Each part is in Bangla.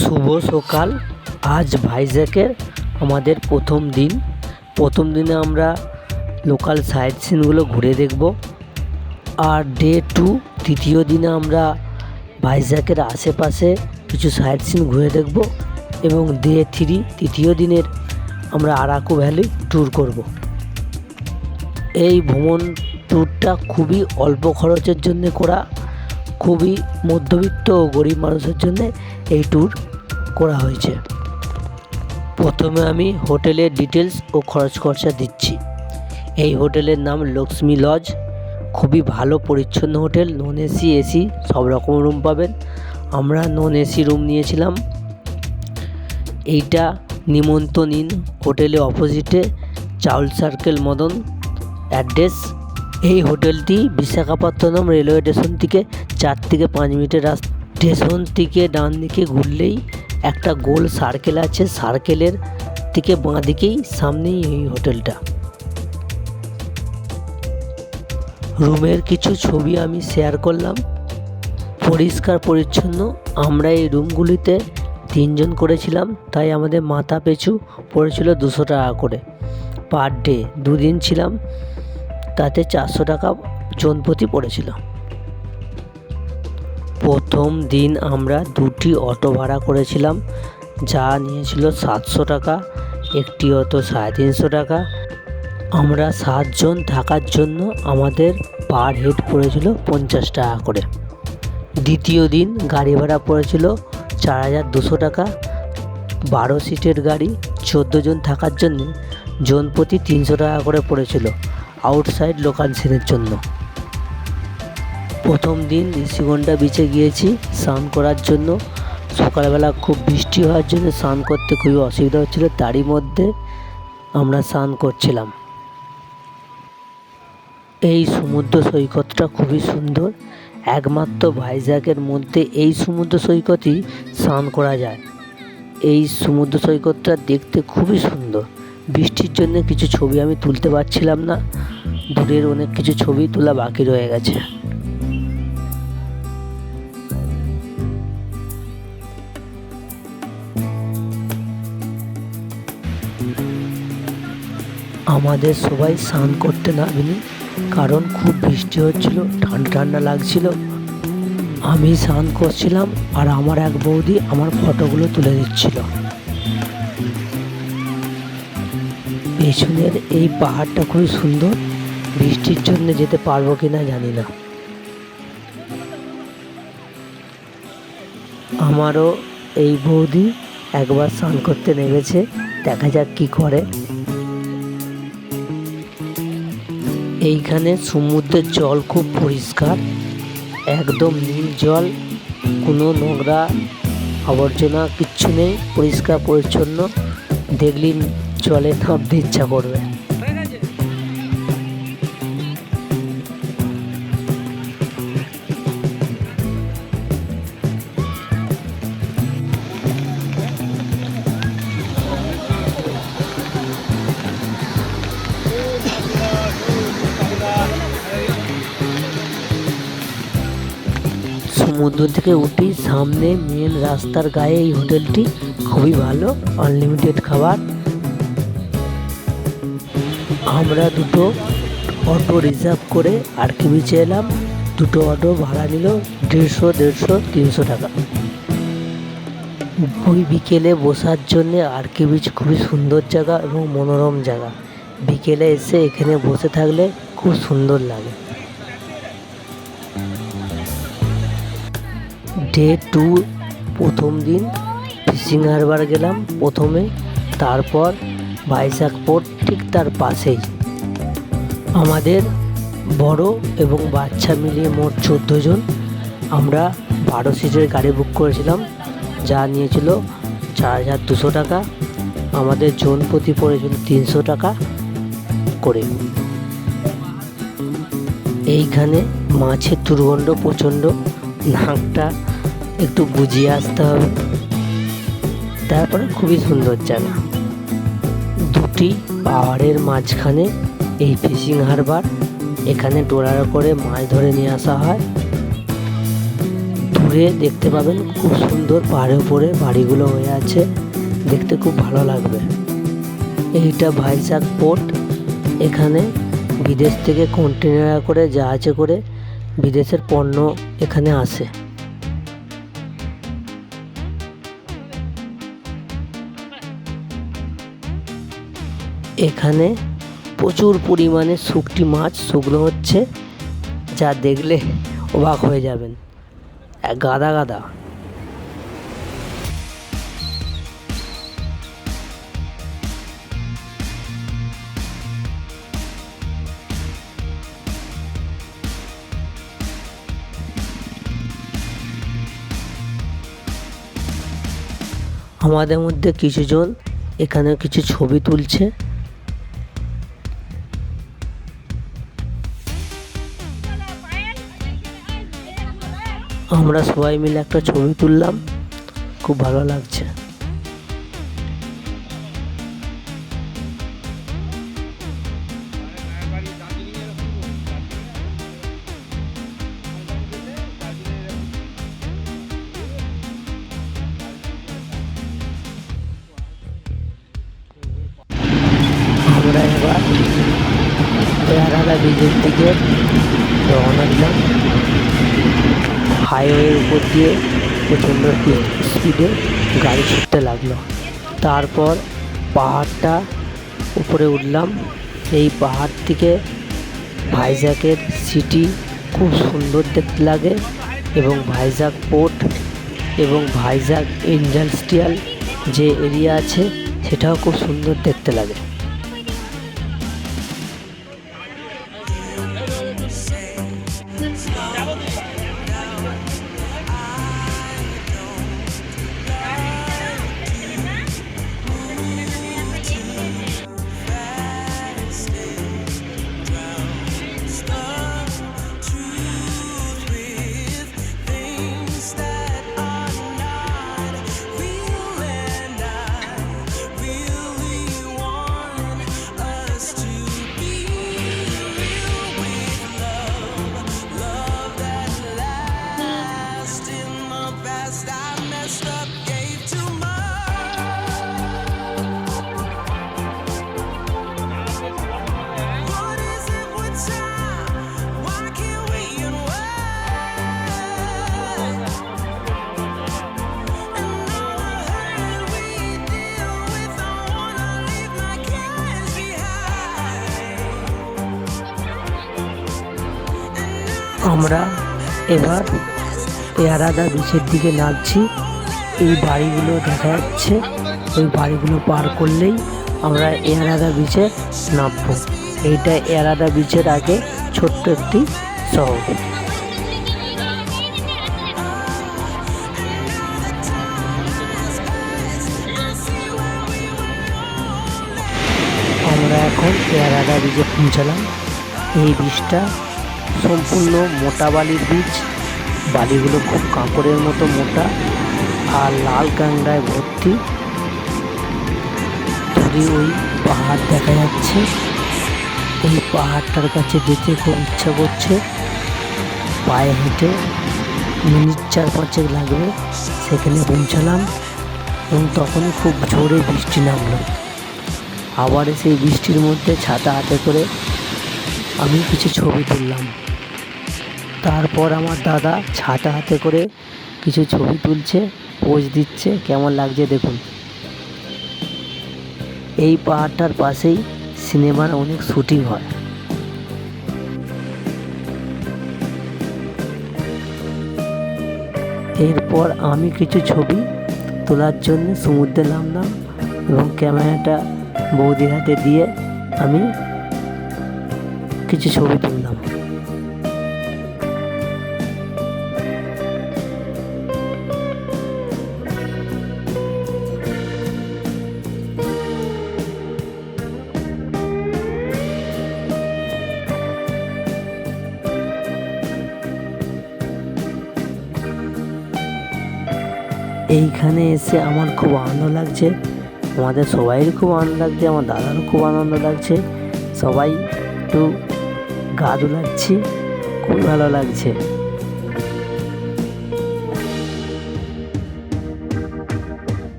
শুভ সকাল। আজ ভাইজ্যাকের আমাদের প্রথম দিনে আমরা লোকাল সাইট সিনগুলো ঘুরে দেখব। আর ডে 2 তৃতীয় দিনে আমরা ভাইজ্যাকের আশেপাশে কিছু সাইট সিন ঘুরে দেখব এবং ডে 3 তৃতীয় দিনের আমরা আরাকু ভ্যালি ট্যুর করব। এই ভ্রমণ ট্যুরটা খুবই অল্প খরচের জন্য করা, খুবই মধ্যবিত্ত ও গরিব মানুষের জন্য এই ট্যুর করা হয়েছে। প্রথমে আমি হোটেলের ডিটেলস ও খরচ খরচা দিচ্ছি। এই হোটেলের নাম লক্ষ্মী লজ। খুবই ভালো পরিচ্ছন্ন হোটেল, নন এসি এসি সব রকম রুম পাবেন। আমরা নন এসি রুম নিয়েছিলাম। এইটা নিমন্ত্রণ হোটেলে অপোজিটে চাউল সার্কেল মদন অ্যাড্রেস। এই হোটেলটি বিশাখাপত্তনম রেলওয়ে স্টেশন থেকে 4 থেকে 5 মিনিটের রাস্তা। স্টেশন থেকে ডান দিকে ঘুরলেই একটা গোল সার্কেল আছে, সার্কেলের থেকে বাঁ দিকেই সামনেই এই হোটেলটা। রুমের কিছু ছবি আমি শেয়ার করলাম। পরিষ্কার পরিচ্ছন্ন। আমরা এই রুমগুলিতে 3 জন করেছিলাম, তাই আমাদের মাথা পিছু পড়েছিল 200 টাকা করে পার ডে। 2 দিন ছিলাম, তাতে 400 টাকা জন প্রতি পড়েছিল। প্রথম দিন আমরা 2টি অটো ভাড়া করেছিলাম, যা নিয়েছিল 700 টাকা। একটি অটো 350 টাকা। আমরা 7 জন থাকার জন্য আমাদের পার হেড পড়েছিল 50 টাকা করে। দ্বিতীয় দিন গাড়ি ভাড়া পড়েছিল 4200 টাকা। 12 সিটের গাড়ি, 14 জন থাকার জন্য জন প্রতি 300 টাকা করে পড়েছিল আউটসাইড লোকেশনের জন্য। প্রথম দিন ঋষিকোণা বিচে গিয়েছি স্নান করার জন্য। সকালবেলা খুব বৃষ্টি হওয়ার জন্য স্নান করতে খুবই অসুবিধা হচ্ছিল, তারই মধ্যে আমরা স্নান করছিলাম। এই সমুদ্র সৈকতটা খুবই সুন্দর। একমাত্র ভাইজ্যাকের মধ্যে এই সমুদ্র সৈকতই স্নান করা যায়। এই সমুদ্র সৈকতটা দেখতে খুবই সুন্দর। বৃষ্টির জন্য কিছু ছবি আমি তুলতে পারছিলাম না, দূরের অনেক কিছু ছবি তোলা বাকি রয়ে গেছে। আমাদের সবাই স্নান করতে নামেনি, কারণ খুব বৃষ্টি হচ্ছিল, ঠান্ডা ঠান্ডা লাগছিল। আমি স্নান করছিলাম আর আমার এক বৌদি আমার ফটোগুলো তুলে দিচ্ছিল। পেছনের এই পাহাড়টা খুবই সুন্দর। বৃষ্টির জন্য যেতে পারবো কিনা জানি না। আমারও এই বৌদি একবার স্নান করতে নেমেছে, দেখা যাক কি করে। এইখানে সমুদ্রের জল খুব পরিষ্কার, একদম নীল জল, কোনো নোংরা আবর্জনা কিচ্ছু নেই, পরিষ্কার পরিচ্ছন্ন। দেখলেই জলে নামতে ইচ্ছা করবে। সমুদ্র থেকে উঠি সামনে মেন রাস্তার গায়ে এই হোটেলটি। খুবই ভালো, আনলিমিটেড খাবার। আমরা 2টো অটো রিজার্ভ করে আরকে বিচে এলাম। 2টো অটো ভাড়া নিল 150, 300 টাকা। ওই বিকেলে বসার জন্যে আরকে বিচ খুবই সুন্দর জায়গা এবং মনোরম জায়গা। বিকেলে এসে এখানে বসে থাকলে খুব সুন্দর লাগে। ডে 2 প্রথম দিন ফিশিং হারবার গেলাম প্রথমে, তারপর ভাইজ্যাক পোর্ট ঠিক তার পাশেই। আমাদের বড় এবং বাচ্চা মিলিয়ে মোট 14 জন। আমরা 12 সিটের গাড়ি বুক করেছিলাম, যা নিয়েছিল 4200 টাকা। আমাদের জন প্রতি পড়েছিল 300 টাকা করে। এইখানে মাছের দুর্গন্ধ প্রচণ্ড, নাকটা একটু বুঝিয়ে আসতে হবে। তারপরে খুবই সুন্দর জায়গা। 2টি পাহাড়ের মাঝখানে এই ফিশিং হারবার। এখানে ট্রলারে করে মাছ ধরে নিয়ে আসা হয়। ঘুরে দেখতে পাবেন। খুব সুন্দর পাহাড়ের উপরে বাড়িগুলো হয়ে আছে, দেখতে খুব ভালো লাগবে। এইটা ভাইজ্যাক পোর্ট। এখানে বিদেশ থেকে কন্টেনার করে জাহাজে করে বিদেশের পণ্য এখানে আসে। এখানে প্রচুর পরিমাণে শুকটি মাছ শুকনো হচ্ছে, যা দেখলে অবাক হয়ে যাবেন, গাদা গাদা। আমাদের মধ্যে কিছুজন এখানে কিছু ছবি তুলছে। আমরা সবাই মিলে একটা ছবি তুললাম, খুব ভালো লাগছে। আমরা এবার পেয়ারালা ব্রিজের দিকে রওনা দিলাম। হাইওয়ের উপর দিয়ে প্রচণ্ড স্পিডে গাড়ি ছুটতে লাগলো। তারপর পাহাড়টা উপরে উঠলাম। এই পাহাড় থেকে ভাইজ্যাকের সিটি খুব সুন্দর দেখতে লাগে, এবং ভাইজ্যাক পোর্ট এবং ভাইজ্যাক ইন্ডাস্ট্রিয়াল যে এরিয়া আছে সেটাও খুব সুন্দর দেখতে লাগে। আমরা এবার পেয়ারাদা বিচের দিকে নামছি। এই বাড়িগুলো দেখা যাচ্ছে, ওই বাড়িগুলো পার করলেই আমরা এয়ারাদা বিচে নামবো। এইটা এয়ারাদা বিচের আগে ছোট্ট একটি শহর। আমরা এখন এয়ারাদা বিচে পৌঁছালাম। এই বীজটা সম্পূর্ণ মোটা বালির বীজ। বালিগুলো খুব কাপড়ের মতো মোটা আর লাল কাঁকড়ায় ভর্তি। দূরে ওই পাহাড় দেখা যাচ্ছে। এই পাহাড়টার কাছে যেতে খুব ইচ্ছা করছে। পায়ে হেঁটে মিনিট 4-5 লাগবে সেখানে পৌঁছালাম, এবং তখনই খুব জোরে বৃষ্টি নামলো। আবার সেই বৃষ্টির মধ্যে ছাতা হাতে করে আমি কিছু ছবি তুললাম। তারপর আমার দাদা ছাতা হাতে করে কিছু ছবি তুলছে, পোজ দিচ্ছে, কেমন লাগছে দেখুন। এই পাহাড়টার পাশেই সিনেমার অনেক শুটিং হয়। এরপর আমি কিছু ছবি তোলার জন্য সমুদ্রে নামলাম, এবং ক্যামেরাটা বৌদির হাতে দিয়ে আমি কিছু ছবি তুললাম। এইখানে এসে আমার খুব আনন্দ লাগছে, আমাদের সবাইয়ের খুব আনন্দ লাগছে, আমার দাদারও খুব আনন্দ লাগছে। সবাই একটু গা দুলাচ্ছি, খুব ভালো লাগছে।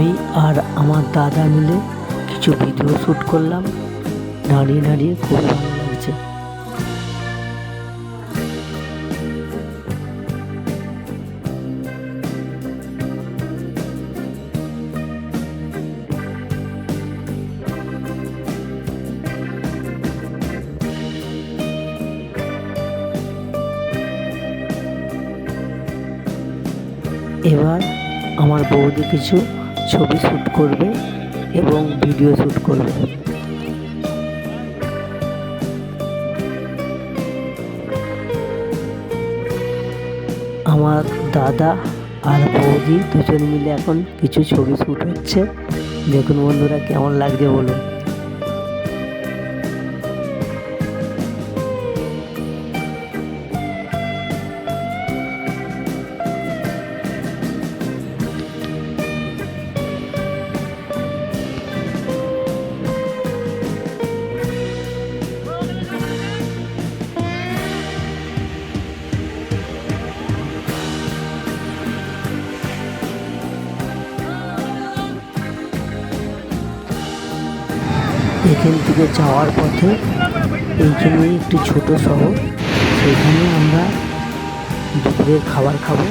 আমি আর আমার দাদা মিলে কিছু ভিডিও শ্যুট করলাম। দাঁড়িয়ে দাঁড়িয়ে খুব ভালো লাগছে। এবার আমার বৌদি কিছু ছবি শ্যুট করবে এবং ভিডিও শ্যুট করবে। আমার দাদা আর বৌদি দুজন মিলে এখন কিছু ছবি শ্যুট হচ্ছে। দেখুন বন্ধুরা কেমন লাগছে বলুন। এখান থেকে যাওয়ার পথে এইখানে একটি ছোট শহর, সেখানে আমরা দুপুরের খাবার খাবো।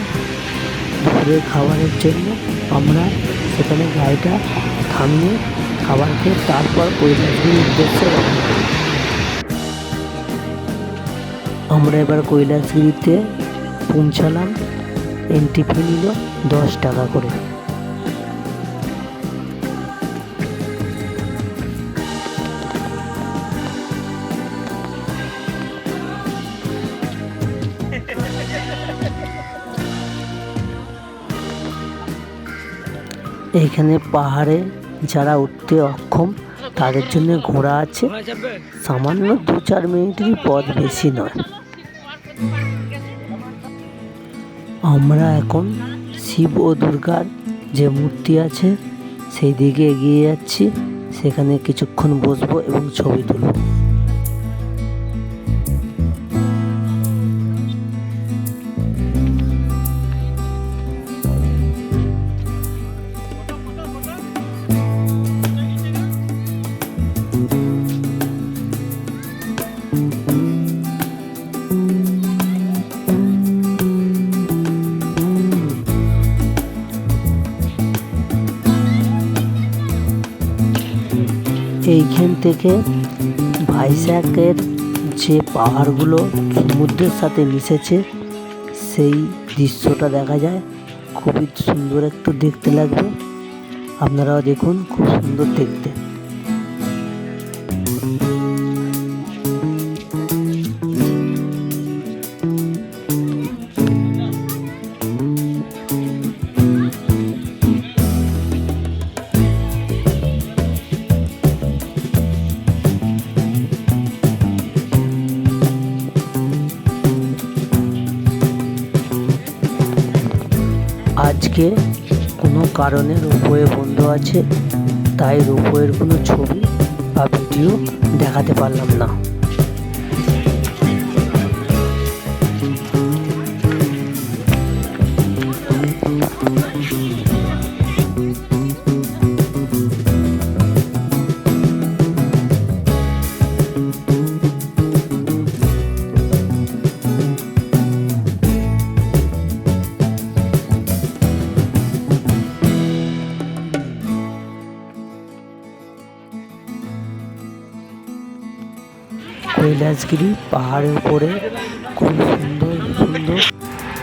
দুপুরের খাবারের জন্য আমরা সেখানে গাড়িটা থামিয়ে খাবার খেয়ে তারপর কৈলাসগিরির উদ্দেশ্যে রওনা করি। আমরা এবার কৈলাসগিরিতে পৌঁছালাম। এন্ট্রি ফি নিল 10 টাকা করে। এইখানে পাহাড়ে যারা উঠতে অক্ষম তাদের জন্য ঘোড়া আছে। সামান্য 2-4 মিনিটেরই পথ, বেশি নয়। আমরা এখন শিব ও দুর্গার যে মূর্তি আছে সেই দিকে এগিয়ে যাচ্ছি। সেখানে কিছুক্ষণ বসবো এবং ছবি তুলব। এইখান থেকে ভাইজ্যাগের যে পাহাড়গুলো সমুদ্রের সাথে মিশেছে সেই দৃশ্যটা দেখা যায়। খুবই সুন্দর একটু দেখতে লাগবে। আপনারাও দেখুন, খুব সুন্দর দেখতে। আজকে কোনো কারণে রোপওয়ে বন্ধ আছে, তাই রোপওয়ের কোনো ছবি বা ভিডিও দেখাতে পারলাম না। কৈলাসগিরি পাহাড়ের উপরে খুব সুন্দর সুন্দর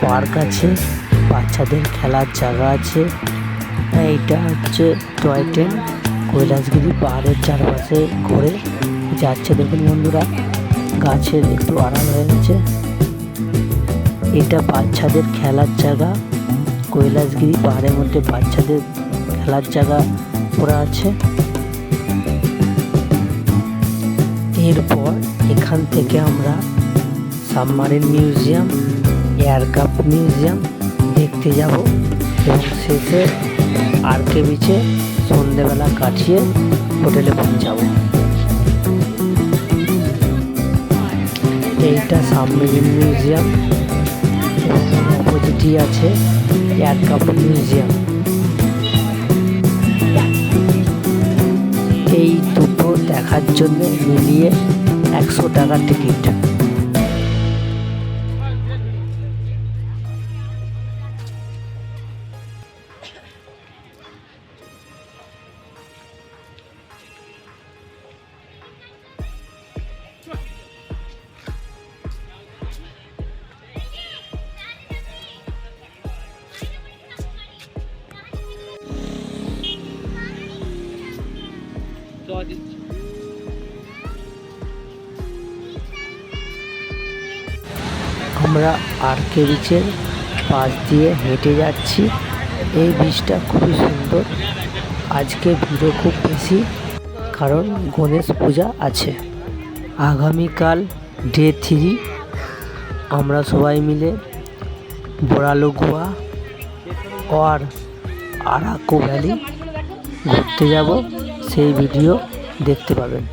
পার্ক আছে, বাচ্চাদের খেলার জায়গা আছে। এইটা হচ্ছে টয় ট্রেন, কৈলাসগিরি পাহাড়ের চারপাশে ঘুরে যাচ্ছে। দেখুন বন্ধুরা, গাছের একটু আড়াল হয়ে গেছে। এটা বাচ্চাদের খেলার জায়গা। কৈলাসগিরি পাহাড়ের মধ্যে বাচ্চাদের খেলার জায়গা করা আছে। এরপর এখান থেকে আমরা সাবমারিন মিউজিয়াম, এয়ারক্রাফট মিউজিয়াম দেখতে যাব এবং শেষে আরকে বিচে সন্ধেবেলা কাটিয়ে হোটেলে পৌঁছাবো। এইটা সাবমেরিন মিউজিয়াম এবং অপোজিটই আছে এয়ারক্রাফট মিউজিয়াম। দেখার জন্য মিলিয়ে 100 টাকা টিকিট। আমরা আরকে বিচের পাশ দিয়ে হেঁটে যাচ্ছি। এই বিচটা খুবই সুন্দর। আজকে ভিড়ও খুব বেশি, কারণ গণেশ পূজা আছে। আগামীকাল ডে 3 আমরা সবাই মিলে বোরালো গোয়া আর আরাকু ভ্যালি ঘুরতে যাব। সেই ভিডিও দেখতে পাবেন।